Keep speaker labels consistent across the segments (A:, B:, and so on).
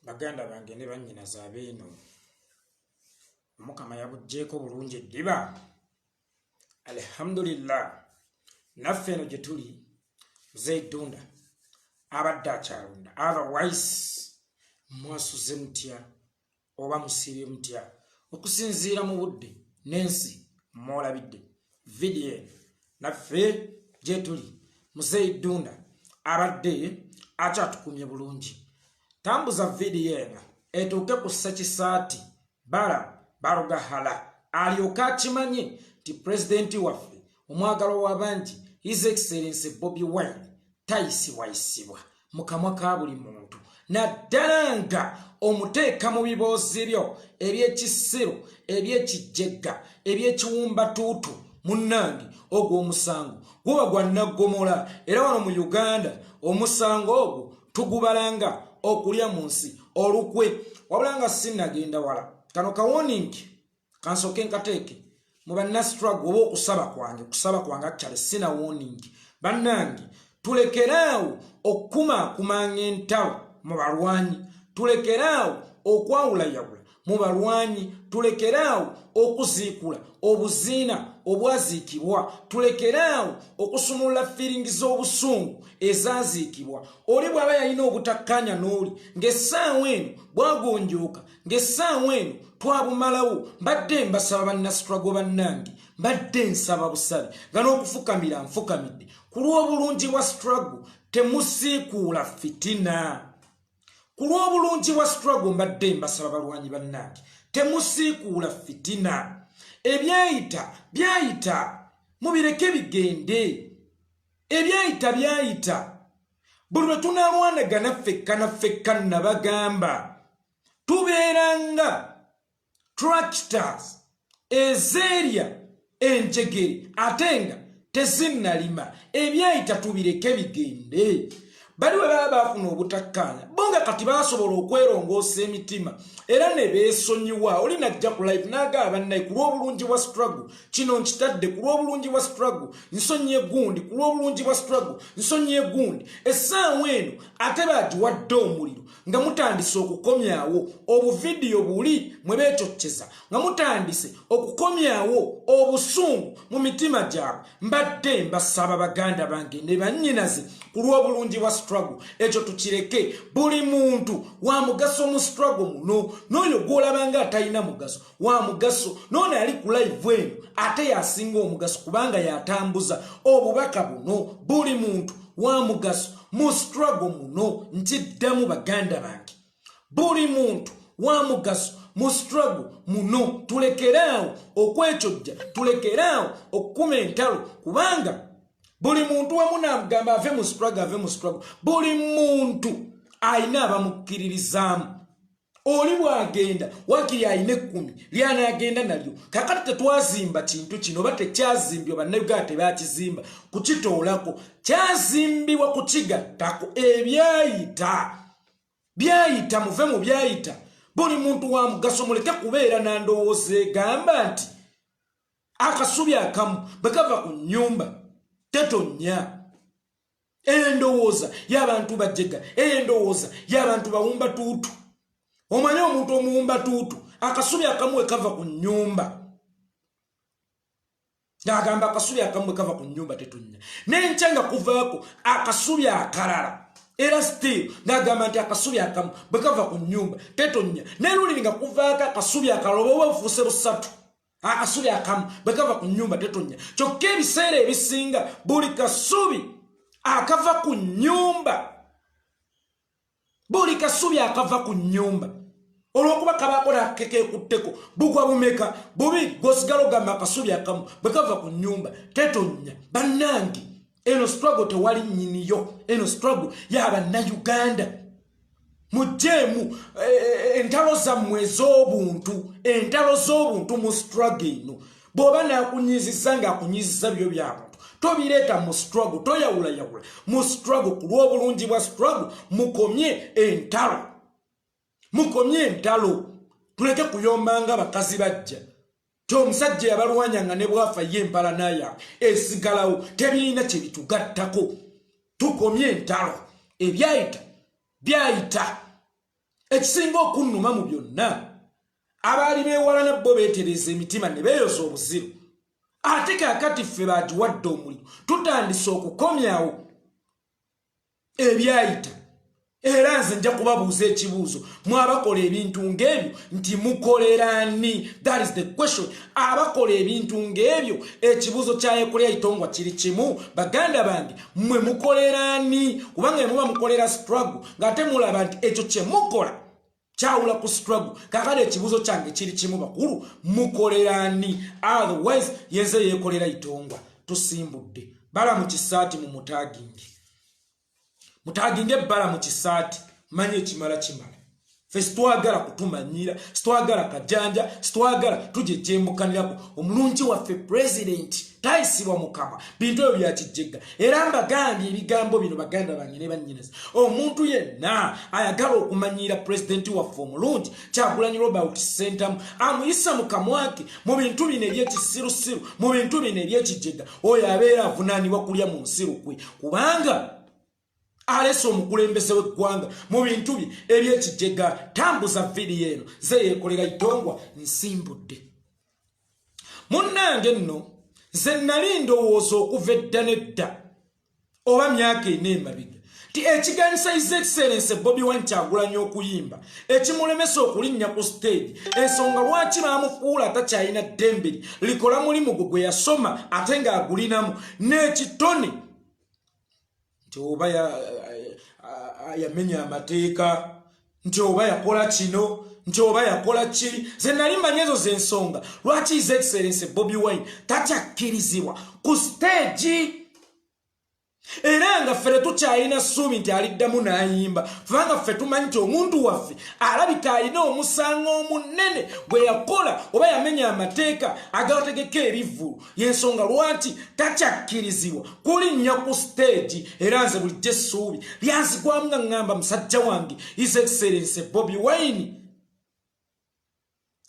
A: baganda bange ne bannyina zaabeeno Mukama yabugjeeko bulungi eddiba alhamdulillah naffe eno gye tuli zeidunda abadde akyalunda otherwise mwasuze mutya oba musiibye mutya okusinziira mu budde n'ensi mwolabidde vidiyo eno naffe gye tuli muzeidunda abadde akyatukumye bulungi tambuza vidiyo eno etuuke ku ssekisaati Balaam barugahala alyoka akimanye ti pulezidenti waffe omwagalo w'abangi His Excellency Bobi Wine tayisibwayisibwa mu kamwa ka buli muntu naddala nga omuteeka mu biboozi byo eby'ekisiro eby'ekijjegga eby'ekiwumbatuutu munnange ogwo omusango guba gwa naggomola era wano mu Uganda omusango ogwo tugubalanga okulya mu nsi olukwe wabula nga sinnagenda wala kano kawoningi kansoke nkateeke mu bannastruggle oba kusaba kwange actually sina warning bannange tulekeraawo okukumakumanga entalo mu balwanyi tulekeraawo okwawulayawula mu balwanyi tulekeraawo okuziikula obuziina obwaziikibwa tulekeraawo okusumulula feeling z'obusungu ezaziikibwa oli bw'aba yalina obutakkanya n'oli ng'essaawa eno bwagonjooka ng'essaawa eno twabumalawo mbadde mbasaba bannastruggle bannange mbadde nsaba busabe nga n'okufukamira nfukamidde ku lw'obulungi bwa struggle temusiikuula fitina ku lw'obulungi bwa struggle mbadde mbasaba balwanyi bannange temusiikuula fitina ebyayita byayita mubireke bigende ebyayita byayita buli lwe tunaalwanagana ffekka nabagamba tubeeranga tractors ezeerya enjegere ate nga tezinnalima ebyayita tubireke bigende bali we baba bafuna obutakkaanya bonga kati basobola okwerongoosa emitima era ne beesonyiwa oli najja ku life n'agamba naye ku lw'obulungi bwa struggle kino nkitadde ku lw'obulungi bwa struggle nsonyi egundi ku lw'obulungi bwa struggle nsonyi egundi essaawa eno ate bagiwadde omuliro nga mutandise okukomyawo obuvidiyo buli mwe beecocceza nga mutandise okukomyawo obusungu mu mitima gyabwe mbadde mbasaba baganda bange ne bannyinaze ku lw'obulungi bwa struggle ekyo tukireke buli muntu wa mugaso mu struggle muno n'oyo gw'olabanga atalina mugaso wa mugaso n'ono ali ku live eno ate yasinga omugaso kubanga yatambuza obubaka buno buli muntu wa mugaso mu struggle muno nkiddamu baganda bange buli muntu wa mugaso mu struggle muno tulekeraawo okwecojja tulekeraawo okukuma entalo kubanga buli muntu wamu namugamba ave mu struggle buli muntu ayina abamukkiririzaamu oli bwagenda wakiri ayina 10 lyanagenda nalyo kakati tetwazimba kintu kino oba tekyazimbibwa bannayuganda tebakizimba kukitoolako kyazimbibwa kukigattako byayita muve mu byayita buli muntu wa mugaso muleke kubeera nandowooza egamba nti akasubi akamu bwekava ku nnyumba tetonya endowooza y'abantu bajjega endowooza y'abantu bawumba tuutu omanyi omuntu omuwumba tuutu akasubi akamu ekava ku nnyumba ng'agamba akasubi akamu ekava ku nnyumba tetonya n'enkya nga kuvaako akasubi akalala era still ng'agamba nti akasubi akamu bwe kava ku nnyumba tetonya n'eruliri nga kuvaako akasubi akalala oba bufuuse busatu akasubi akamu bwe kava ku nnyumba tetonya kyokka ebiseera ebisinga buli kasubi akava ku nnyumba buli kasubi akava ku nnyumba olw'okuba kabaako nakekekutteko bugwa bumeka bubi gosigala ogamba akasubi akamu bwe kava ku nnyumba tetonya bannange eno struggle tewali nnyiniyo eno struggle y'abannayuganda mujjeemu entalo zammwe ez'obuntu mu struggle eno bw'oba naakunyiziza ng'akunyiziza byo by'abantu tobireeta mu struggle toyawulayawula mu struggle ku lw'obulungi bwa struggle mukomye entalo tuleke kuyombanga bakazi bajja omusajja yabalwanyanga ne bwafa ye empala nayawe esigalawo tebirina kye bitugattako tukomye entalo ebyayita byayita ekisinga okunnuma mu byonna abaali beewalana bo beetereza emitima ne beeyoza obuziru ate kaakati ffe baatuwadde omuliro tutandise okukomyawo ebyayita era nze nja kubabuuza ekibuuzo mwabakola ebintu ng'ebyo nti mukolerani? That is the question. Abakola ebintu ng'ebyo ekibuuzo kya Yekolya Itongwa kiri kimu. Baganda bange mmwe mukolerani? Kubanga muba mukolera struggle ng'ate mulaba nti ekyo kye mukola kyawula ku struggle. Kakale ekibuuzo kyange kiri kimu bakulu, mukolerani? Otherwise yenze Yekolya Itongwa tusimbudde Balaam kisaati mu mutagingi. Mutaginge Balaam kisaati manye kimala. Fe sitwagala kutumanyira, sitwagala kajanja, sitwagala tuje jembukanirako. Omulungi waffe president tayisibwa mukama bintu ebyo byakijjega. Era mbagambye ebigambo bino baganda bange ne bannyinaze. Omuntu yenna ayagala okumanyira president waffe omulungi Kyagulanyi Robert Sentamu amuyisa mu kamwake mu bintu bino ebyekisirusiru, mu bintu bino ebyekijjega, oyo abeera avunaanibwa kulya mu nsiru kwe, kubanga alese omukulembeze w'eggwanga mu bintu bye ebyekijjega. Tambuza vidiyo eno ze Yekolya Itongwa nsimbudde. Munnange nno nze nali ndowooza okuva edda n'edda oba myaka ena emabega ti ekiganyisa His Excellency Bobi Wine Kyagulanyi okuyimba ekimulemesa okulinnya ku stage, ensonga lwaki baamufuula atakyalina ddembe likola mulimu gwe yasoma ate ng'agulinamu n'ekitone nti oba yamenya amateeka, nti oba yakola kino, nti oba yakola kiri. Ze nali manyi ezo z'ensonga lwaki His Excellency Bobi Wine takyakkirizibwa ku stage. Era nga ffe tukyalina ssuubi nti aliddamu n'ayimba, kubanga ffe tumanyi nti omuntu waffe alabika alina omusango omunene gwe yakola oba yamenya amateeka agategeka ebivvulu. Y'ensonga lwaki takyakkirizibwa kulinnya ku stage. Era nze bulijjo essuubi lyanzigwamu nga ŋŋamba musajja wange His Excellency Bobi Wine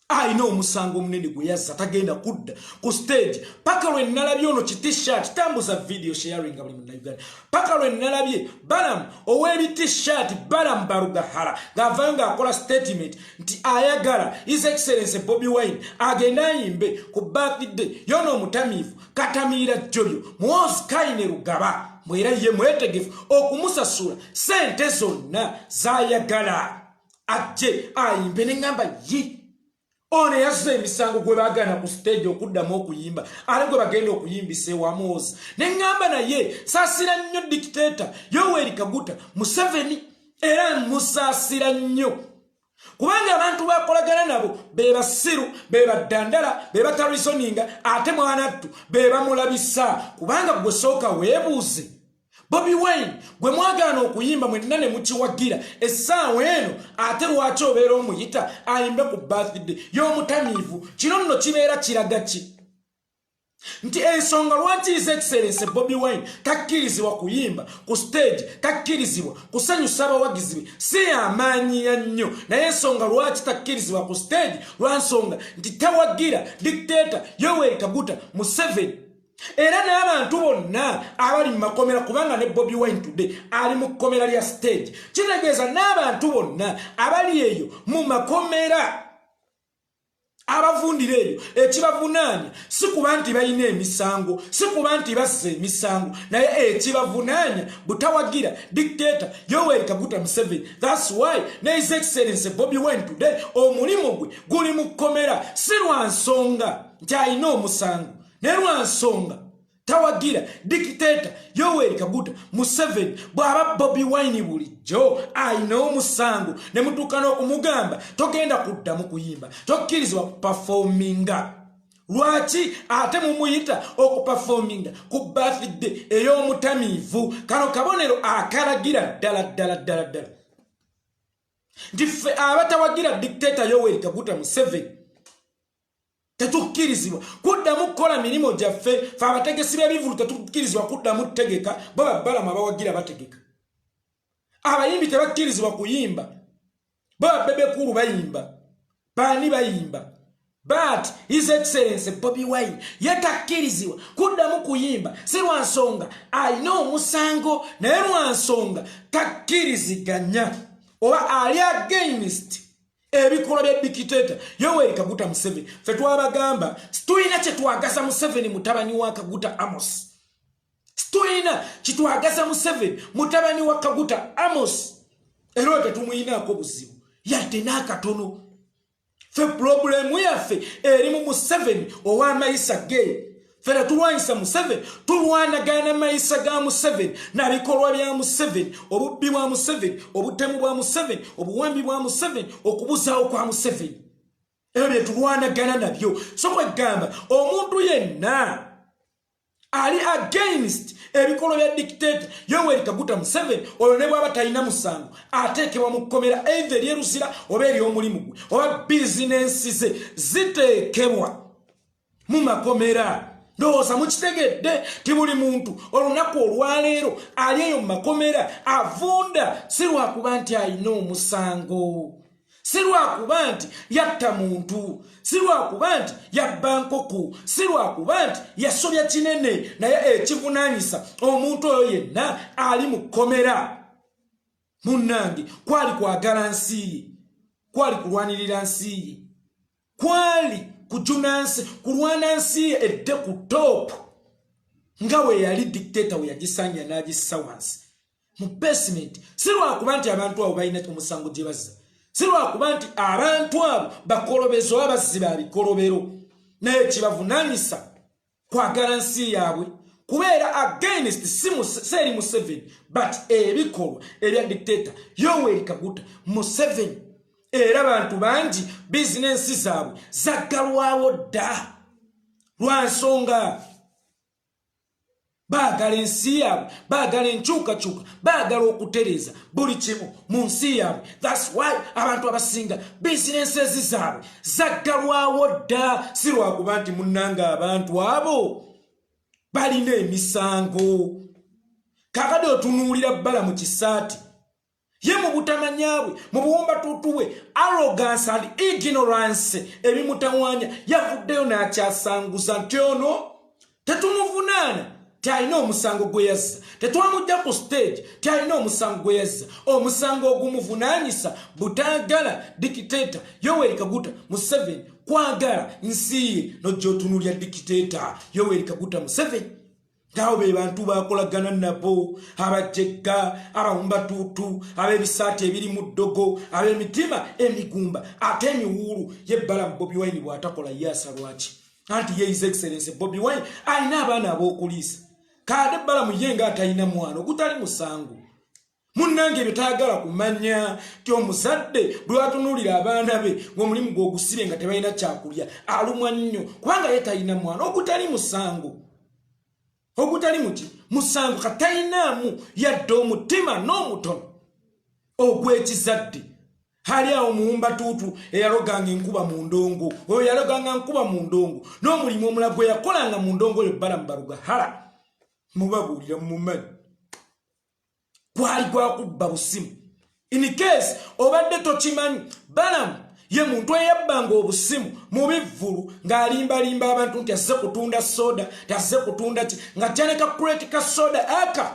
A: alina omusango omunene gwe yazza tagenda kudda ku stage. Paka lwe nalabye ono ki t-shirt, tambuza video sharing buli munnayuganda, paka lwe nalabye Balaam ow'ebi t-shirt Balaam Barugahara ng'avaayo ng'akola statement nti ayagala His Excellency Bobi Wine agenda ayimbe ku birthday y'ono omutamiivu Katamiira Jolyo Muhoozi Kaine Rugaba, mwera ye mwetegefu okumusasula sente zonna z'ayagala ajje ayimbe. Ne ŋŋamba yi ono yazza emisango gwe baagana ku stage okuddamu okuyimba ale gwe bagenda okuyimbisa ewamuwozi. Ne ŋŋamba naye saasira nnyo dictator Yoweri Kaguta Museveni, era musaasira nnyo kubanga abantu bakolagana nabo be basiru, be baddandala, be batalisoninga, ate mwanattu be bamulabisa. Kubanga gwe sooka weebuuze Bobi Wine gwe mwagaana okuyimba mwenna ne mukiwagira essaawa eno, ate lwaki obeera omuyita ayimbe ku birthday y'omutamiivu? Kino nno kibeera kiraga ki? Nti ensonga lwaki His Excellency Bobi Wine takkirizibwa kuyimba ku stage, takkirizibwa kusanyusa abawagizi be si amaanyi ya nnyo, naye ensonga lwaki takkirizibwa ku stage lwa nsonga nti tawagira dictator Yoweri Kaguta Museveni. Era n'abantu bonna abali mu makomera, kubanga ne Bobi Wine today ali mu kkomera lya stage, kitegeeza n'abantu bonna abali eyo mu makomera abavundira eyo ekibavunaanya si kuba nti balina emisango, si kuba nti bassa emisango, naye ekibavunaanya butawagira dictator Yoweri Kaguta Museveni. That's why ne His Excellency Bobi Wine today omulimu gwe guli mu kkomera si lwa nsonga nti alina omusango, ne lwa nsonga tawagira dictator Yoweri Kaguta Museveni. Bw'aba Bobi Wine bulijjo alina omusango ne mutuuka n'okumugamba togenda kuddamu kuyimba, tokkirizibwa kupafominga. Lwaki ate mumuyita okupafominga ku birthday ey'omutamiivu? Kano kabonero akalagira ddala nti ffe abatawagira dictator Yoweri Kaguta Museveni tetukkirizibwa kuddamu kukola mirimu gyaffe. Ffe abategesi b'ebivvulu tetukkirizibwa kuddamu tegeka, bo Balaam abawagira bategeka. Abayimbi tebakkirizibwa kuyimba, bo Bebekulu bayimba, baani bayimba. But His Excellency Bobi Wine yetakkirizibwa kuddamu kuyimba si lwa nsonga alina omusango, naye lwa nsonga takkiriziganya oba ali against ebikolwa bya dictator Yoweri Kaguta Museveni fe twabagamba situina kye twagaza Museveni mutabani wa Kaguta Amos situina kitwagaza Museveni mutabani wa Kaguta Amos ero tetumuyinaako buzibu yadde n'akatono fe problemu yaffe eri mu Museveni ow'amayisa ge fera tulwanyisa Museveni tulwanagana mayisa ga Museveni nabikolwa bya Museveni obubbi bwa Museveni obutemu bwa Museveni obuwambi bwa Museveni okubuzaawo kwa Museveni ebyo bye tulwanagana nabyo so kwegamba omuntu yenna ali against ebikolwa bya dictator Yoweri Kaguta Museveni oyo ne bw'aba talina musango ateekebwa mu kkomera either ery'eruzira oba ery'omulimu gwe oba bizinensi ze ziteekebwa mu makomera ndowooza mukitegedde ti buli muntu olunaku olwaleero ali eyo mu makomera avunda si lwakuba nti alina omusango si lwakuba nti yatta muntu si lwakuba nti yabba nkoko si lwakuba nti yasobya kinene naye ekivunaanyisa omuntu oyo yenna ali mu kkomera munnange kwali kwagala nsi ye kwali kulwanirira nsi ye kwali kujunansi kulwana nsi ye edde ku top nga we yali dictator we yagisanya n'agissa wansi mu basement si lwakuba nti abantu abo balina omusango gye bazza si lwakuba nti abantu abo bakolobezo abazzi ba bikolobero naye kibavunaanyisa kwagala nsi yaabwe kubeera against seri Museveni but ebikolwa ebya dictator Yoweri Kaguta Museveni era abantu bangi bizinensi zaabwe zaggalwawo dda lwansonga baagala ensi yaabwe baagala enkyukakyuka baagala okutereeza buli kimu mu nsi yaabwe that's why abantu abasinga bizinensi zaabwe zaggalwawo dda si lwakuba nti munnanga abantu abo balina emisango kakade otunuulira Balaam kisaati ye mu butamanyabwe mu buwomba tutuwe arrogance and ignorance ebimutawanya yavuddeyo n'akyasanguza nti ono tetumuvunaana talina omusango gwe yazza tetwamujja ku stage talina omusango gwe yazza omusango ogumuvunaanyisa butaagala dictator Yoweri Kaguta Museveni kwagala nsi ye nojja otunuulya dictator Yoweri Kaguta Museveni ngaawo be bantu bakolagana nabo abajjegga abawumbatuutu ab'ebisaati ebiri mu ddogo ab'emitima emigumba ate emiwuulu ye Balaam Bobi Wine bw'atakola yaasa lwaki anti ye His Excellency Bobi Wine alina abaana ab'okuliisa kaade Balaam ye nga atalina mwana ogutali musango munnange ebyo tayagala kumanya ti omuzadde bwe watunuulira abaana be ng'omulimu gw'ogusibe nga tebalina kyakulya alumwa nnyo kubanga ye talina mwana ogutali musango ogutali muti musango katayinaamu yadde omutima n'omutono ogw'ekizadde hali awo muwumbatuutu eyaloganga enkuba mu ndongo oyo yaloganga nkuba mu ndongo n'omulimu omulala gwe yakolanga mu ndongo oyo Balaam Balugahala mubabuulira mumanyi gwali gwakubba busimu in case obadde tokimanyi Balaam ye muntu eyabbanga obusimu Mubivulu ng'alimbalimba abantu nti azze kutunda soda tazze kutunda ki nga janeka crate ka soda aka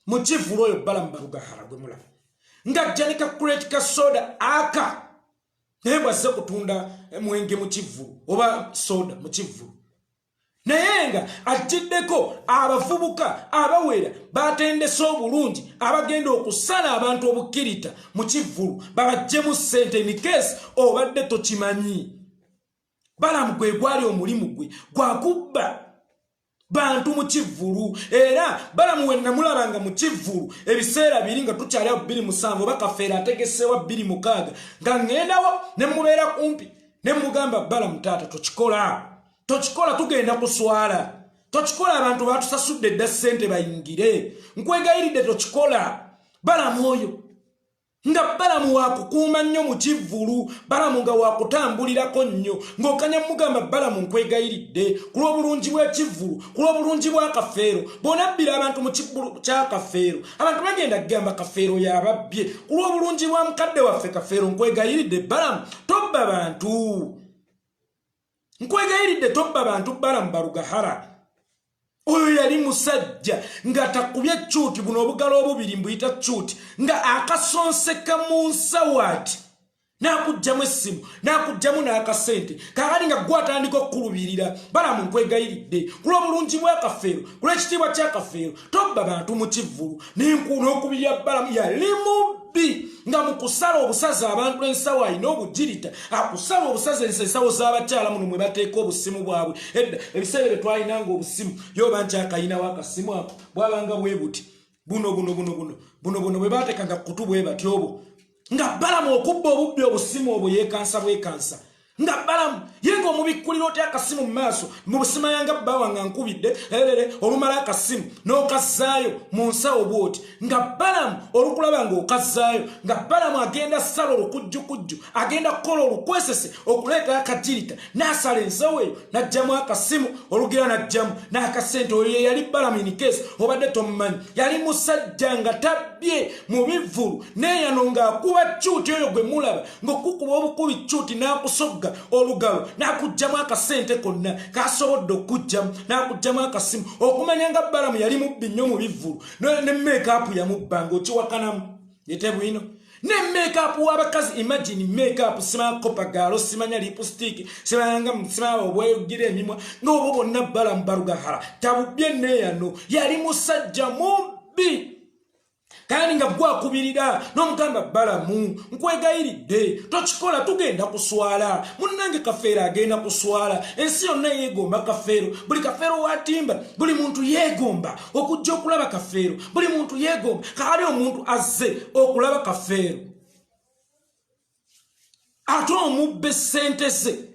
A: mu Kivulu oyo Balaam Balugahala gwe mulaba nga janeka crate ka soda aka naye bwazze kutunda mwenge mu Kivulu oba soda mu Kivulu naye nga ajjiddeko abavubuka abawera batendese obulungi abagenda okusala abantu obukkirita mu Kivulu babajjemu ssente in case obadde tokimanyi Balaam gwe gwali omulimu gwe gwakubba bantu mu Kivulu era Balaam we namulabanga mu Kivulu ebiseera biri nga tukyali 27 oba Kafeera ategesewa 26 nga ŋŋendawo ne mubeera kumpi ne mugamba Balaam taata tochikola tugenda kuswala tochikola abantu batusasudde dda ssente bayingire nkwegayiridde tochikola Balaam oyo nga Balaam wakukuuma nnyo mu Kivulu Balaam nga wakutambulirako nnyo ng'okanya mugamba Balaam nkwegayiridde ku lw'obulungi bw'Ekivulu ku lw'obulungi bwa Kafeero bw'onabbira abantu mu Kivulu kya Kafeero abantu bagenda kugamba Kafeero yababbye ku lw'obulungi bwa mukadde waffe Kafeero nkwegayiridde Balaam tobba bantu nkwegayiridde tobba bantu Balaam Balugahala oyo yali musajja nga takubye chuti buno obugalo obubiri mbuyita chuti nga akasonseka mu nsawati nakujjamu essimu nakujjamu n'akasente kakali nga gwatandika okulubirira Balamu nkwegayiridde kulw'obulungi bw'akafeero kulw'ekitiibwa ky'akafeero tobba bantu mu kivvulu n'okubirya Balamu yali mubbi nga mu kusala obusazi abantu ensawo alina obugirita akusala obusazi ensawo z'abakyala muno mwe bateeka obusimu bwabwe edda ebiseera bye twalinanga obusimu yoba nti akayinawo akasimu ako bwabanga bwe buti buno bwe baatekanga kutu bwe batyo obwo nga Balamu okubba obubbi obusimu obwo yeekansa bwekansa nga Balamu yenga omubikkulira otya akasimu mu maaso mu busima yanga bbawa nga nkubidde olumala akasimu n'okazaayo mu nsawo bwoti nga Balamu olukulaba ng'okazaayo nga Balamu agenda sala olukujjukujju agenda kukola olukwesese okuleeta akajirita n'asala ensawo eyo n'ajjamu akasimu olugira n'ajjamu n'akasente oyo ye yali Balamu inikesi obadde tomumanyi yali musajja nga tabbye mu bivvulu neeyano ng'akuba cuuti oyo gwe mulaba ng'okukuba obukubi cuuti n'akusogga olugalo nakujjamu akasente konna kasobodde okujjamu nakujjamu akasimu okumanya nga Balamu yali mubbi nnyo mu bivvulu ne make-up yamubbanga okiwakanamu yete bwino ne make-up w'abakazi imagine make-up simanya kopagalo simanya lipstick simanya obwegira emimwa ng'obwo bonna Balamu balugahala tabubbye neeyano yali musajja mubbi kandi nga gwakubirira n'omugamba Balamu nkwegayiridde tokikola tugenda kuswala munnange Kafeero agenda kuswala ensi yonna yeegomba Kafeero buli Kafeero watimba buli muntu yeegomba okujja okulaba Kafeero buli muntu yeegomba kaali omuntu azze okulaba Kafeero ate omubbe ssente ze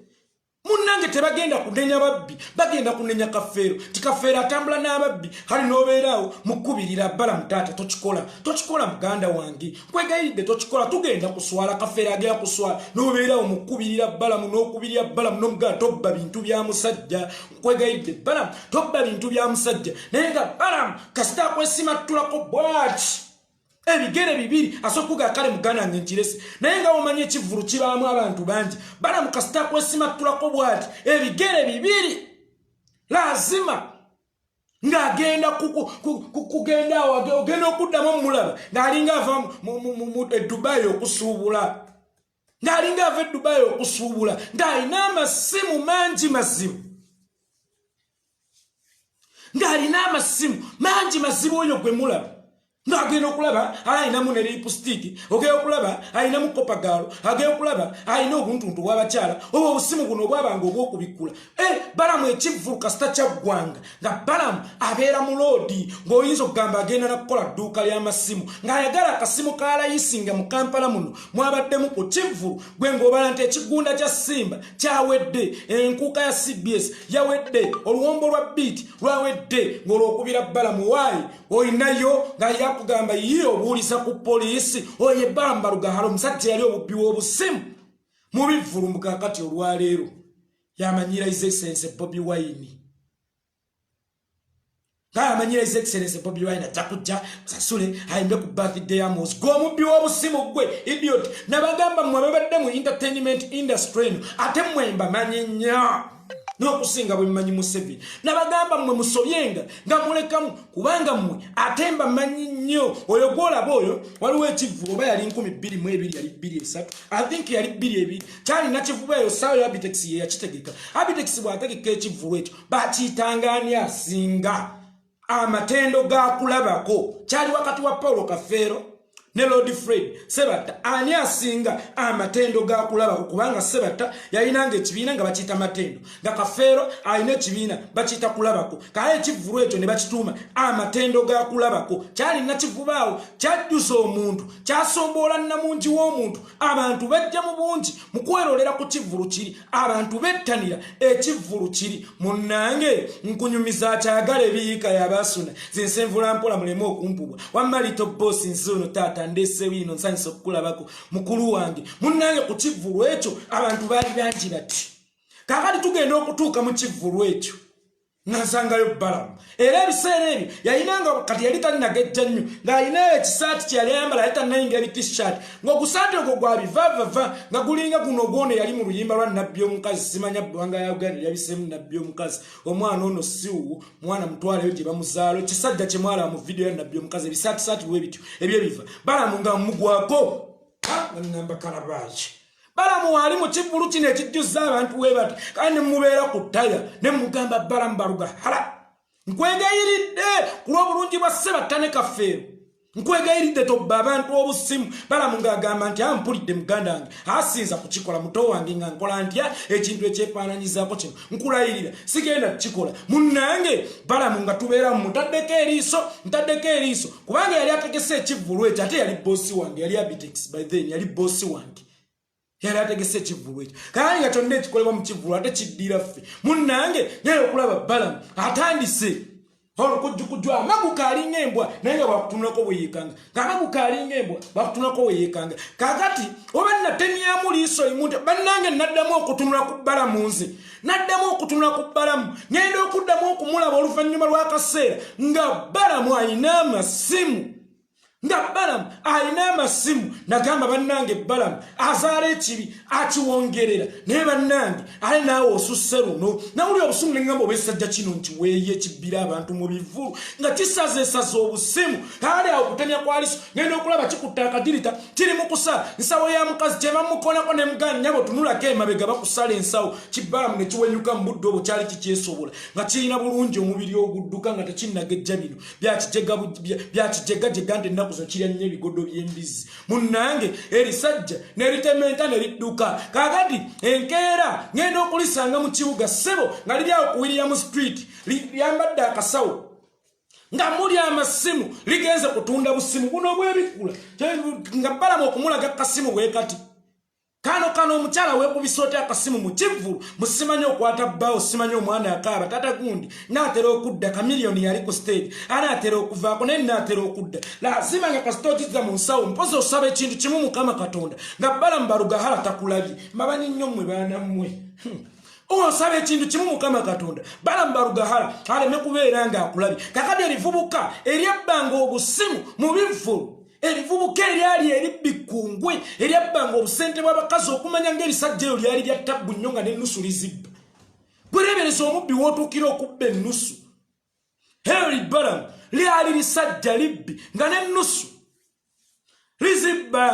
A: munnange tebagenda kunenya babbi bagenda kunenya Kafeero ti Kafeero atambula n'ababbi kali n'obeeraawo mukubirira Balamu taata tokikola muganda wange nkwegayiridde tokikola tugenda kuswala Kafeero agenda kuswala n'obeeraawo mukubirira Balamu n'okubirira Balamu n'omuganda tobba bintu bya musajja nkwegayiridde Balamu tobba bintu bya musajja naye nga Balamu kasita akwesimattulako bwati ebigere bibiri asokuga kale muganda nge nkirese naye nga omanye ekivvulu kibaamu abantu bangi Balamu kasita akwesimattulako bwati ebigere bibiri lazima ng'agenda kugenda awo ogenda okuddamu omulaba ng'alinga ava mu Dubai okusuubula ng'alinga ava e Dubai okusuubula ng'alina amasimu mangi mazibu ng'alina amasimu mangi mazibu oyo gwe mulaba ng'agenda okulaba alinamu ne lipstick ogenda okulaba alinamu kopagalo agenda okulaba alina obuntuntu bw'abakyala oba obusimu buno obwabanga obw'okubikkula Balamu ekivvulu kasita kyaggwanga nga Balamu abeera mu loodi ng'oyinza okugamba agenda nakukola dduuka ly'amasimu ng'ayagala akasimu ka layisi nga mu Kampala muno mwabaddemu ku kivvulu gwe ng'obala nti ekigunda kya Simba kyawedde enkuuka ya CBS yawedde oluwombo lwa Beat lwawedde ng'olwokubira Balamu waayi oyinayo nga kugamba yiyo obuuliza ku poliisi oye Balamu balugahalo omusajja yali obubbi w'obusimu mu bivvulu mu kakati olwaleero yamanyira His Excellency Bobi Wine ng'ayamanyira His Excellency Bobi Wine ajja kujja sasule ayimbe ku birthday ya Moses gw'omubbi w'obusimu gwe idiot nabagamba mmwe babadde mu entertainment industry eno ate mmwe mbamanyi nnyo n'okusinga bwe mmanyi Museveni nabagamba mmwe musobyenga nga mulekamu kubanga mmwe ate mbamanyi nnyo oyo gw'olaba oyo waliwo ekivvulu oba yali 22 yali 23 I think yali 22 kyalina kivubu eyo saawa ya Abitex ye yakitegeka Abitex bw'ategeka ekivvulu ekyo bakiyitanga ani asinga amatendo g'akulabako kyali wakati wa Paulo Kafeero ne Lord Fred Sebata ani asinga amatendo g'akulabako kubanga Sebata yalinanga ekibiina nga bakiyita matendo nga Kafeero alina ekibiina bakiyita kulabako kale ekivvulu ekyo ne bakituuma amatendo g'akulabako kyalina kivubaawo kyajjusa omuntu kyasomboola nnamungi w'omuntu abantu bajja mu bungi mu kwerolera ku kivvulu kiri abantu bettanira ekivvulu kiri munnange nkunyumiza kyagala ebiyiika yabaasuna zinsenvula mpola mulemu okumpubwa wammalito boosi nsuuno taata ndese wino nsanyisa okukulabako mukulu wange munnange ku kivvulu ekyo abantu baali bangi bati kakati tugenda okutuuka mu kivvulu ekyo Nasangayo Balaam. Era ebiseera ebyo yayinanga kati yali talinagejja nnyo ng'alina ekisaati kye yali ayambala yali tannayinga ebiti-shirt ng'ogusaati ogwo gwabivavava nga gulinga guno ogwono yali mu luyimba lwa nabbi omukazi simanya bbanga ya Uganda yabiseemu nabbi omukazi omwana ono siwo mwana mutwaleyo gye bamuzaalo kisajja kye mwala mu vidiyo ya nabbi omukazi ebisaatisaati bwe bityo ebyebiva Balaam nga mugwako ng'annamba kalabaaki Balaam wali mu kivulu kino ekijjuzza abantu we bati kandi mubeera ku ttaya ne mugamba Balaam baluga hala nkwegayiridde ku lw'obulungi bwa Ssebattane Kafeero nkwegayiridde tobba abantu obusimu Balaam ng'agamba nti ampulidde muganda wange asinza kukikola muto wange nga nkola ntya ekintu ekyefaananyizaako kino nkulayirira sigenda kukikola munnange Balaam nga tubeera mutaddeko eriiso kubanga yali ategese ekivulu ekyo ate yali boosi wange yali Abitex by then yali boosi wange yali ategese ekivulu ekyo kandi nga kyonna ekikolebwa mu kivulu ate kiddira ffe munnange naye okulaba Balaam atandise olukujjukujju amagu kaalinga embwa naye nga bwakutunulako bweyeekanga ng'amagu kaalinga embwa bwakutunulako bweyeekanga kakati oba natemyamu liiso limu nti bannange naddamu okutunula ku Balaamu nze naddamu okutunula ku Balaamu ngenda okuddamu okumulaba oluvannyuma lw'akaseera nga Balaamu alina amasimu nagamba bannange Balaam azaala ekibi akiwongerera naye bannange ale naawe osusse luno nawuli obusimu nengamba obesajja kino nkiweeye ekibbira abantu mu bivulu nga kisazeesaze obusimu kaali awo kutemya kwa liiso ngenda okulaba kikutta akadirita kiri mu kusala nsawo ya mukazi kye bamukonako ne muganda nyabo tunulako emabega bakusala ensawo Balaam ne kiwenyuka mu budde obwo kyali kikyesobola nga kirina bulungi omubiri ogudduka nga tekinnagejja bino byakijegajega nti ennaku zo kirya nnyo ebigodo by'embizi munnange erisajja neritementa neridduka kakati enkeera ngenda okulisanga mu kibuga ssebo nga liri awo ku William Street lyambadde akasawo nga muli amasimu ligenze kutunda busimu buno bwebikula nga Balaam okumulaga akasimu bwe kati kano omukyala weekubisoota akasimu mu kivulu musimanyi okwata bbaawo simanyi omwana akaaba tata gundi naatera okudda kamiliyoni yali ku stage anaatera okuvaako naye naatera okudda lazima nga kasita okizza mu nsawo mpozi osaba ekintu kimu Mukama Katonda nga Balaam baluga hala takulabye mabanyi nnyo mmwe baana mmwe osaba ekintu kimu Mukama Katonda Balaam baluga hala aleme kubeera nga akulabye kakati erivubuka eryabbanga obusimu mu bivulu erivubuka eryali eribbikungwe eryabbanga obusente bw'abakazi okumanya ng'erisajja eyo lyali lya ttabbu nnyo nga n'ennusu lizibba bwerebereza omubbi wootuukira okubba ennusu Heri Balaam lyali lisajja libbi nga n'ennusu lizibba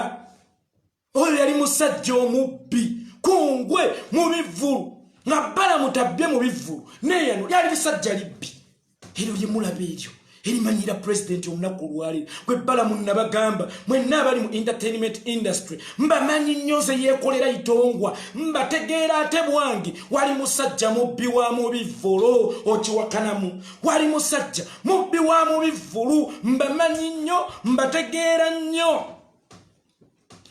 A: oyo yali musajja omubbi kungwe mu bivulu nga Balaam tabbye mu bivulu neeyano lyali lisajja libbi eryo lye mulaba eryo erimanyira president omunaku olwaliro gwe Balaam nabagamba mwenna abali mu entertainment industry mbamanyi nnyo ze yeekolera itongwa mbategeera ate bwange wali musajja mubbi wa mu bivulu okiwakanamu wali musajja mubbi wa mu bivulu mbamanyi nnyo mbategeera nnyo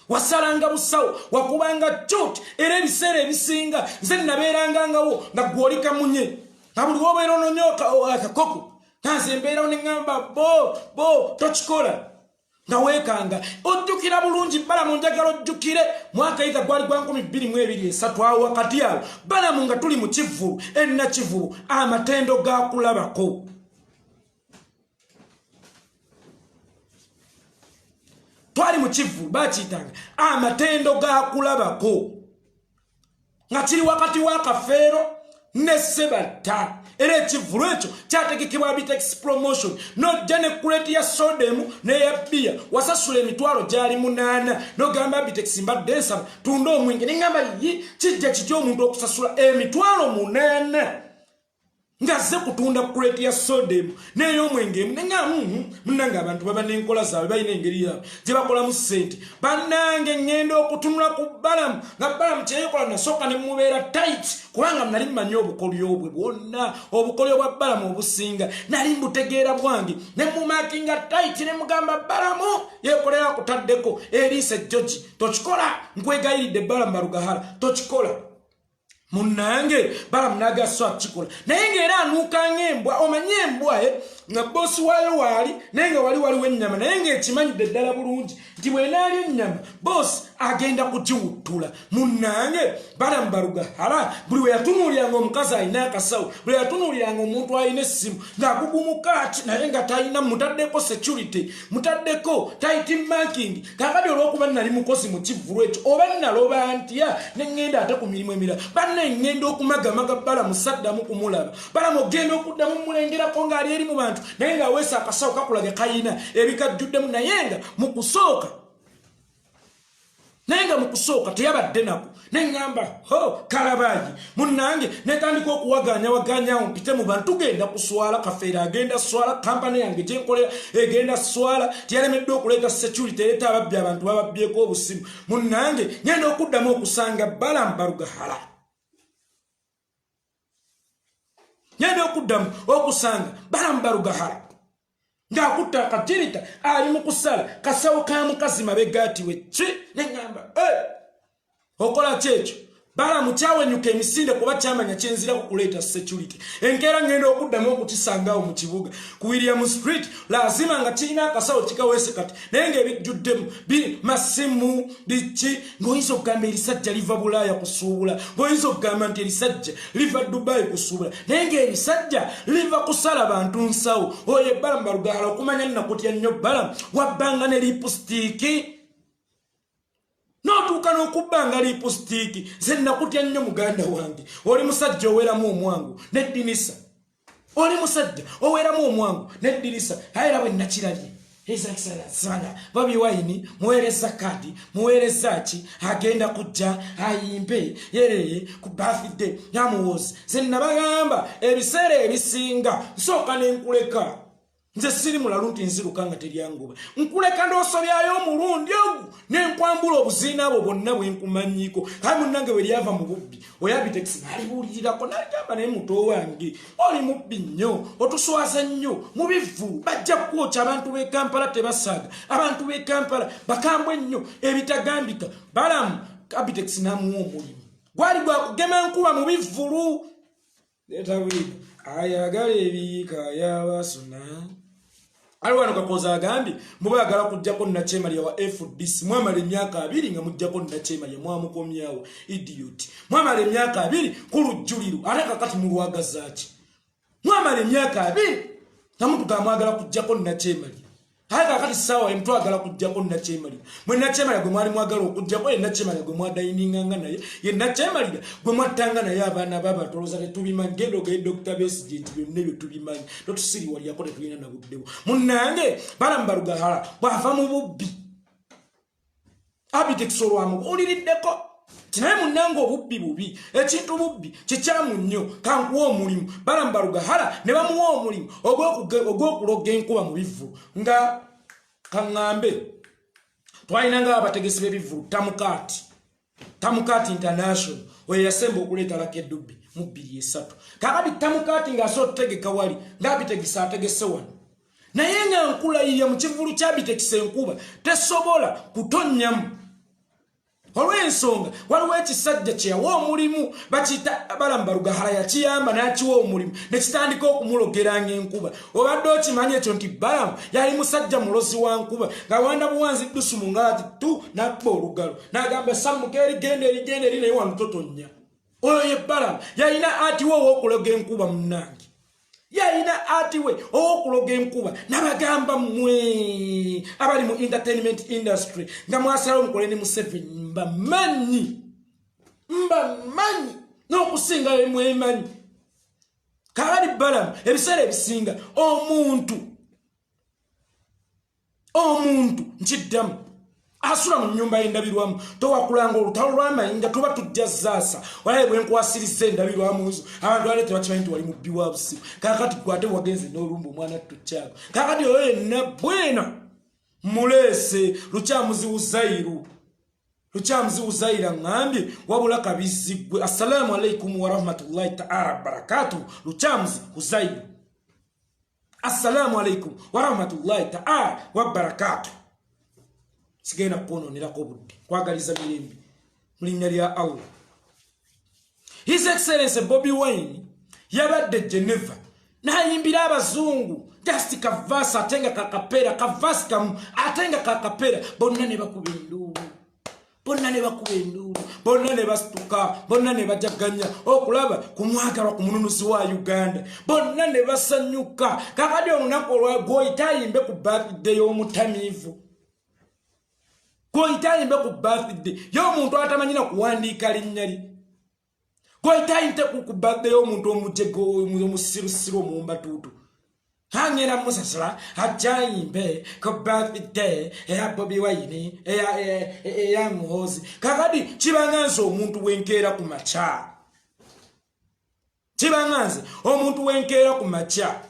A: wasalanga busawo wakubanga choti era ebiseera ebisinga nze nabeerangangawo nga gwolika munye nga buli wobeera ononyoka akakoko kanze mbeera onengamba bo tokikola nga weekanga ojjukira bulungi Balaam njagala ojjukire mwaka yiga gwali gwa 2023 awo wakati awo Balaam nga tuli mu kivulu ennakivulu amatendo gakulabako twali mu kivulu bakiyitanga amatendo gakulabako nga kiri wakati wa Kafeero ne Ssebattane era ekivulu ekyo kyategekebwa Abitex promotion nojja ne kuleti ya sodemu neya bia wasasula emitwalo gyali 8 nogamba Abitex mbadde nsaba tunda omwenge nengamba yi kijja kityo omuntu okusasula emitwalo 8 ngaze kutunda kuleti ya sodemu neyo omwenge munanga abantu baba n'enkola zaabwe balina engeri yaabwe gye bakolamu ssente bannange ngenda okutunula ku Balaam nga Balaam kyeyekola nasooka ne mubeera tight kubanga nali mmanyi obukolyo bwe bwonna obukolyo bwa Balaam obusinga nali mbutegeera bwange ne mumakinga tight ne mugamba Balaam yeekolera akutaddeko eriisa ejjogi tokikola nkwegayiridde Balaam balugahala tokikola munnange Balaam nagaswa kikola naye ng'era anuuka ng'embwa omanye embwa nga bosi wayo wali naye nga waliwo ennyama naye ng'ekimanyidde ddala bulungi nti bw'enaalya ennyama bosi agenda kugiwuttula. Munnange Balaam Balugahala buli we yatunuuliranga omukazi alina akasawo, buli we yatunuuliranga omuntu alina essimu ng'agugumuka ati naye nga talina, mutaddeko security, mutaddeko title marking. Kaakati olw'okuba nali mukozi mu Kivvulu ekyo oba naloba ntya ne ŋŋenda ate ku mirimu emirala banne ŋŋenda okumagamaga Balaam saddamu kumulaba. Balaam ogenda okuddamu mulengerako ng'ali eri mu bantu naye ng'aweesa akasawo kakulaga kayina ebikajjuddemu naye nga mu kusooka teyabadde nako. Neŋŋamba kalabaagi munnange netandika okuwaganyawaganyaawo mpite mu bantu genda kuswala kafeera agenda swala kampani yange gyenkolera egenda swala tiyalemeddwe okuleeta security ereeta ababbi abantu bababbyeko obusimu. Munnange ngenda okuddamu okusanga Balaam Balugahala, ngenda okuddamu okusanga Balaam Balugahala ng'akutta akajirita ali mu kusala kasawo ka mukazi mabega ati we ki. Neŋŋamba okola kyekyo Balaam kyawenyuka emisinde kuba kyamanya kyenzira kukuleeta security. Enkeera ngenda okuddamu okukisangawo mu kibuga ku William Street lazima nga kirina akasawo kikaweese kati naye ng'ebijjuddemu masimu biki ng'oyinza okugamba erisajja liva Bulaaya kusuubula, ng'oyinza okugamba nti erisajja liva Dubai kusuubula naye ng'erisajja liva kusala bantu nsawo. Oyo Balaam Balugahala okumanya nnakutya nnyo Balaam wabbanga ne lipustiiki n'otuuka n'okubbanga lipustiiki. Nze nnakutya nnyo muganda wange, oli musajja oweeramu omwangu n'eddirisa, oli musajja oweeramu omwangu n'eddirisa. Aye era bwe nnakirabye ezakisala Bobi Wine muweereza kadi muweereza ki agenda kujja ayimbe yereye ku birthday yamuwoozi. Nze nabagamba ebiseera ebisinga nsooka n'enkuleka. Nze siri mulalu nti nziruka nga teryanguba, nkuleka ndoosobyayo omulundi ogu nenkwambula obuziina abo bonna bwenkumanyiiko. Kale munnange we lyava mu bubbi oyabiteksi nalibuulirirako naligamba naye muto wange oli mubbi nnyo otuswaza nnyo Mubivulu bajja kwokya abantu b'e Kampala tebasaaga, abantu b'e Kampala bakambwe nnyo ebitagambika. Balaam abiteksi n'amuwa omulimu gwali gwa kugema nkuba Mubivulu. Leeta bwino ayagala ebiika yabasuna aliwano kakoza agambye mubaagala kujjako Nakyemalya wa FDC mwamala emyaka 2 nga mujjako Nakyemalya mwamukomyawo idiot. Mwamala emyaka 2 ku lujjuliro ate kakati mulwagazaaki. Mwamala emyaka 2 nga mutuga mwagala kujjako Nakyemalya ate kakati ssaawa emutwagala kujjako Nakyemalya. Mwe Nakyemalya gwe mwali mwagala okujjako ye Nakyemalya gwe mwadayininganga naye ye Nakyemalya gwe mwattanga naye abaana babatoloza tetubimanyi. Genda ogende Dr. Besigye nti byonna ebyo tubimanyi totusiriwalyako tetulina na buddewo. Munnange Balaam Balugahala bw'ava mu bubbi abiteksi olwamu oliriddeko kinaye munnange obubbi bubi ekintu bubbi kikyamu nnyo. Kankuwa omulimu Balaam Balugahala ne bamuwa omulimu ogw'okuloga enkuba mu Bivvulu nga kaŋŋambe twalinanga abategesi b'ebivvulu Tamukaati International oyo yasemba okuleeta Lucky mu 2003. Kakati Tamukaati ng'asobola otutegeka wali ng'abitegesa ategese wano naye nga nkulayirira mu kivvulu ky'abitegesa enkuba tesobola kutonnyamu. Olw'ensonga waliwo ekisajja kye yawa omulimu bakiyita Balaam Balugahala yakiyamba n'akiwa omulimu ne kitandika okumulogeranga enkuba. Obadde okimanyi ekyo nti Balaam yali musajja mulozi wa nkuba nga wanda buwanzi Busimu ng'ati tu n'akkuba olugalo n'agamba Samukeeri genda eri naye wano totonnya. Oyo ye Balaam yalina atiwe ow'okuloga enkuba munnange, yalina atiwe ow'okuloga enkuba. Nabagamba mmwe abali mu entertainment industry nga mwasalawo mukole ne Museveni mbamanyi n'okusinga bye mwemanyi. Kakati Balaam ebiseera ebisinga omuntu nkiddamu asula mu nnyumba y'endabirwamu towakulanga olutalo lw'amayinja tuba tujja zaasa walaye bwenkwasiriza endabirwamu ezo abantu bale tebakimanyi nti wali mubbi wa busimu. Kakati gwate wagenze n'olumba omwana tukyako. Kakati oyo yenna bwena muleese Luchamziwuzaira ngambye wabula kabizigwe. Assalamu alaikum wa rahmatullahi ta'ala barakatuh. Luchamziwuzaira. Assalamu alaikum wa rahmatullahi ta'ala wa barakatuh. Sigenda kwononera budde kwagaliza mirembe mu linnya lya Allah. His Excellency Bobi Wine yabadde Geneva n'ayimbira abazungu just kavasa atenga kakapera kavasi kamu atenga kakapera bonna ne bakuba enduulu bonna ne basituka bonna ne bajaganya okulaba ku mwagalwa ku mununuzi wa Uganda bonna ne basanyuka kakati olunaku olwa goyitayimbe ku birthday y'omutamiivu goyitayimbe ku birthday y'omuntu atamanyina kuwandiika linnya lye goyitayinte ku birthday y'omuntu omujego omusirusiru omumbatuutu hangera musasala ajayimbe ku birthday eya Bobi Wine eya Muhoozi kakati kibanganze omuntu wenkeera ku makya kibanganze omuntu wenkeera ku makya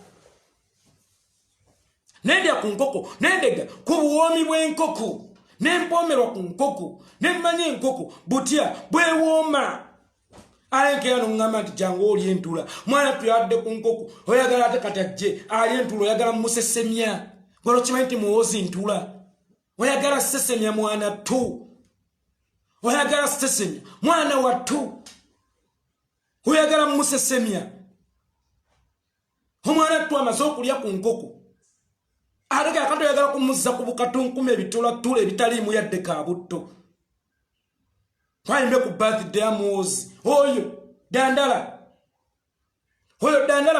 A: nendya ku nkoko nendega ku buwoomi bw'enkoko nempomerwa ku nkoko nemmanya enkoko butya bwewooma alenkeera n'oŋŋamba nti jangu oli entula mwana tuyadde ku nkoko oyagala ate kati ajje ali entula oyagala musesemya gwala okimanyi nti Muhoozi ntula oyagala sesemya mwana tu oyagala sesemya mwana wa tu oyagala musesemya omwana tu amaze okulya ku nkoko ate kakati oyagala kumuzza ku bukatunkumu ebitulatula ebitaliimu yadde ka butto twayimbe ku birthday ya Muhoozi oyo dandala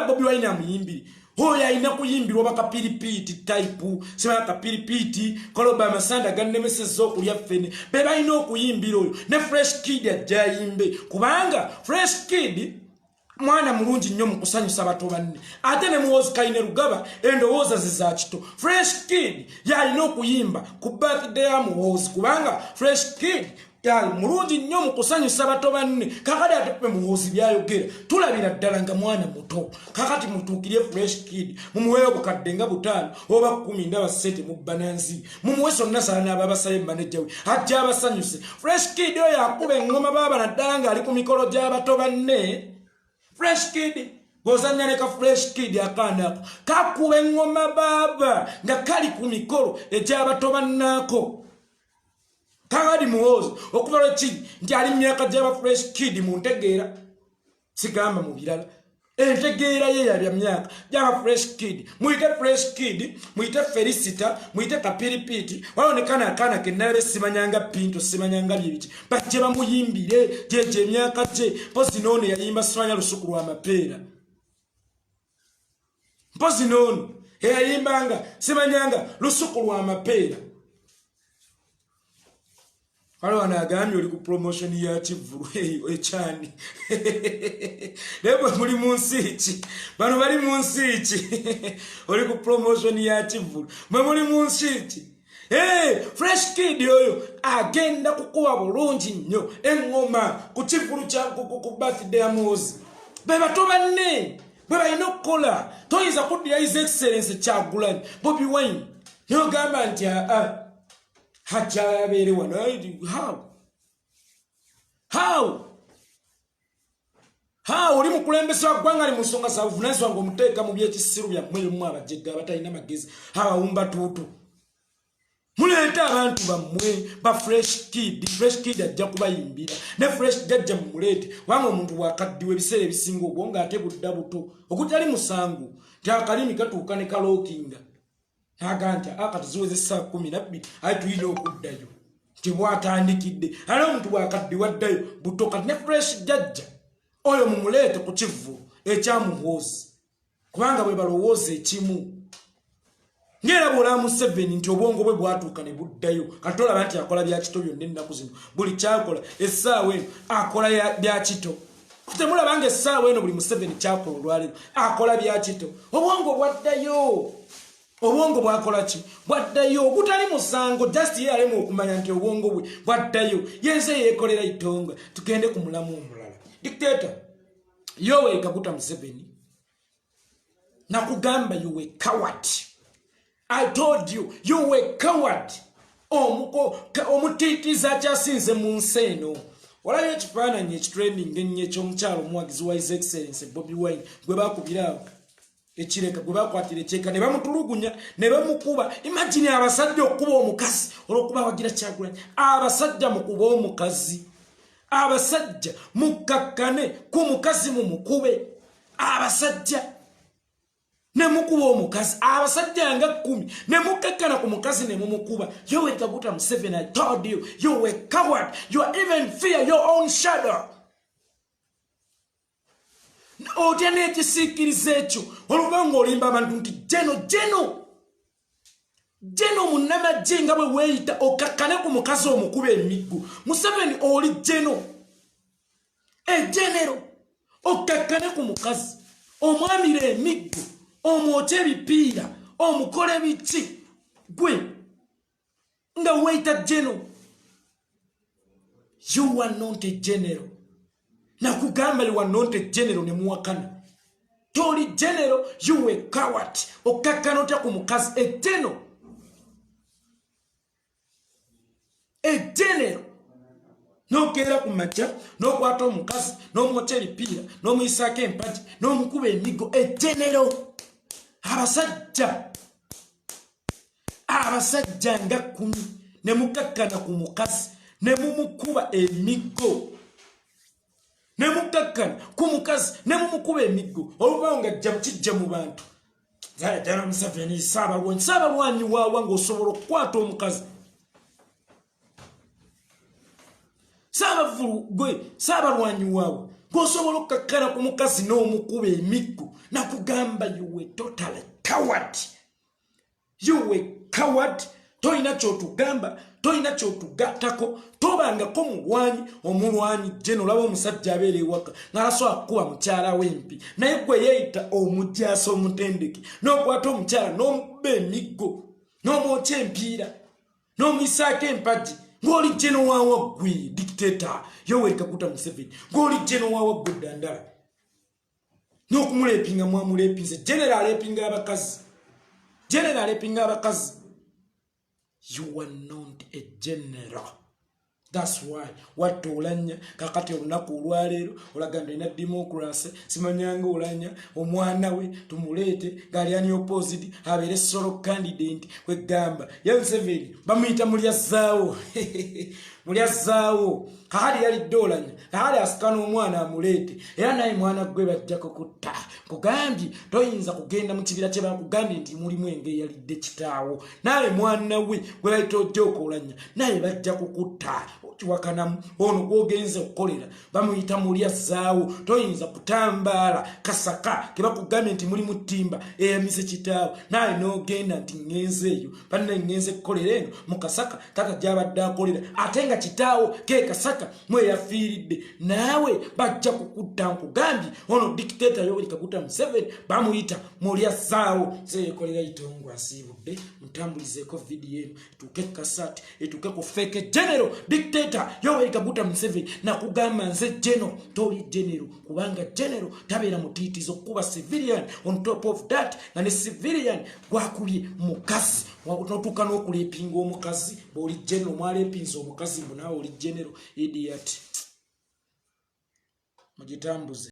A: Bobi Wine amuyimbiri oyo ayina kuyimbirwa bakapiripiti type sima kapiripiti koloba amasanda gannemesezza okulya ffene be balina okuyimbira oyo ne Fresh Kid ajayimbe kubanga Fresh Kid mwana mulungi nnyo mu kusanyusa bato banne ate ne Muhoozi kayine lugaba endowooza ze za kito Fresh Kid yalina okuyimba ku birthday ya Muhoozi kubanga Fresh Kid yali mulungi nnyo mu kusanyusa bato banne kakati ate Muhoozi byayogera tulabira ddala nga mwana muto kakati mutuukirye Fresh Kid mumuweeyo bukadde nga 5 oba 10 ndaba 7 mu bananzi mumuwe sonna saana ababasaye manager we ajja abasanyuse Fresh Kid oyo akuba engoma baba naddala ng'ali ku mikolo gy'abato banne Fresh Kid gozanya ne ka Fresh Kid akaanako kakuba engoma baba nga kali ku mikolo egy'abato bannaako kakati Muhoozi okuva lweki nti ali myaka gy'aba Fresh Kid mu ntegeera sigamba mu birala entegeera ye yalya myaka gy'aba Fresh Kid muyite Fresh Kid muyite Felicita muyite kapiripiti walonekana akaana kennabe simanyanga Pinto simanyanga byebiki bajje bamuyimbire gyeje emyaka gye mpozi noono yayimba simanya lusuku lwa mapeera mpozi noono eyayimbanga simanyanga lusuku lwa mapeera Halo anagambye oli ku promotion ya Kivulu ekyani lebo muri munsi ki bano bali munsi ki oli ku promotion ya Kivulu mwe muri munsi ki Fresh Kid oyo agenda kukuba bulungi nnyo engoma ku Kivulu kya ku birthday ya Muhoozi be bato banne bwe balina okukola toyinza kuddira His Excellency Kyagulanyi Bobi Wine yogamba nti hajabere wano how oli mukulembesa wa ggwanga ali mu nsonga za buvunaanyizibwa ng'omuteeka mu byekisiru byammwe mu abajjegga abatalina magezi abawumba tuutu muleeta abantu bammwe ba Fresh Kid ajja kubayimbira ne Fresh jajja mumuleete wanga omuntu wakaddiwa ebiseera ebisinga obwo ng'ate budda buto okutali musangu nti akalimi katuuka ne kalookinga aganta akatuziweze saa 12 ayi tuyina okuddayo tibwatandikidde ala omuntu bwakaddiwa ddayo buto kati ne Fresh jajja oyo mumuleete ku Kivulu ekya Muhoozi kubanga bwe balowooza ekimu ngera bw'olaba Museveni nti obwongo bwe bwatuuka ne buddayo kati olaba nti akola bya kito byonna ennaku zino buli kyakola essaawa eno akola bya kito temulaba nga essaawa eno buli Museveni kyakola olwaleero akola bya kito obwongo bwaddayo obwongo bwakola ki bwaddayo butali musango just ye alemu okumanya nti obwongo bwe bwaddayo yenze yeekolera itonga tugende ku mulamu omulala dictator Yoweri Kaguta Museveni nakugamba you were coward. I told you you were coward. Omutitiza kyasinze mu nseno olabye ekifaananyi ekitrending ennyo ekyomukyalo omuwagizi wa His Excellency Bobi Wine gwe bakubirawo ekireka gwe bakwatira ekyeka ne bamutulugunya ne bamukuba. Imagine abasajja okuba omukazi olwokuba wagira Kyagulanyi, abasajja mukuba omukazi, abasajja mukakkane ku mukazi mu mukube, abasajja ne mukuba omukazi abasajja nga 10 ne mukakkana ku mukazi ne mumukuba. Yoweri Kaguta Museveni, I told you, you were coward. You even fear your own shadow. Otya n'ekisiikiriza ekyo olubanga olimba abantu nti Jeno munnamagye nga bwe weeyita okakkane ku mukazi omukuba emiggo. Museveni oli Jeno. Ejenero okakkane ku mukazi omwamira emiggo omwokya ebipiira omukole biki gwe nga weeyita Jeno. You are not a general. Nakugamba you are not a general ne muwakana. Toli general, you a coward. Okakkana otya ku mukazi ejeno. Ejenero. N'okeera ku makya n'okwata omukazi n'omwokya ebipiira n'omuyisaako empagi n'omukuba emiggo ejenero. Abasajja nga 10 ne mukakkana ku mukazi ne mumukuba emiggo. Ne mukakkana ku mukazi ne mumukuba emiggo olubanga kijja mu bantu. Jana Museveni Saabalwanyi waawa ng'osobola okukwata omukazi. Saabalwanyi waawa ng'osobola okukakkana ku mukazi n'omukuba emiggo. Nakugamba you were totally coward. You were coward. Toyina kyotugamba, toyina kyotugattako, tobangako omulwanyi Jeno. Olaba omusajja abeera ewaka n'asobola kukuba mukyala w'empi naye gwe yeeyita omujaasi omutendeke n'okwata omukyala n'omukuba emiggo n'omwokya empiira n'omuyisaako empagi ng'oli Jeno waawa ggwe dictator Yoweri Kaguta Museveni, ng'oli Jeno waawa ggwe Dandala n'okumuleepinga mwamuleepinze. General aleepinga abakazi. You are not a general. That's why what olanya kakati olunaku olwaleero olaganda ina democracy simanyanga olanya omwana we tumulete galiani opposite abeere solo candidate kwegamba Museveni bamuyita mulyazaawo kahali yali dolanya kahali asikana omwana amulete era naye mwana gwe bajjako kutta kugambye toyinza kugenda mu kibira kye bakugambye nti mulimu engeri yalidde kitaawo naye mwana we gwe bayita ojjoko olanya naye bajja kukutta wakanamu ono gwogenze okukolera bamuyita mulyazaawo toyinza kutambaala kasaka ke bakugambye nti mulimu ttimba eyamise kitaawo naye n'ogenda nti ngenze eyo banna ngenze kukolera eno mu kasaka tata gy'abadde akolera ate nga kitaawo ke kasaka mweyafiiridde naawe bajja kukutta nkugambye ono dictator Yoweri Kaguta Museveni bamuyita mulyazaawo zeyekolera itongwa asiibudde mutambulizeeko vidiyo eno etuuke kasati etuuke ku fake general dictator Yoweri Kaguta Museveni. Nakugamba nze Jeno toli general kubanga general tabeera mutiitizo kuba civilian. On top of that nga ne civilian gwakubye mukazi notuuka n'okuleepinga omukazi bw'oli general mwaleepinza omukazi mbu naawe oli general idiot mugitambuze.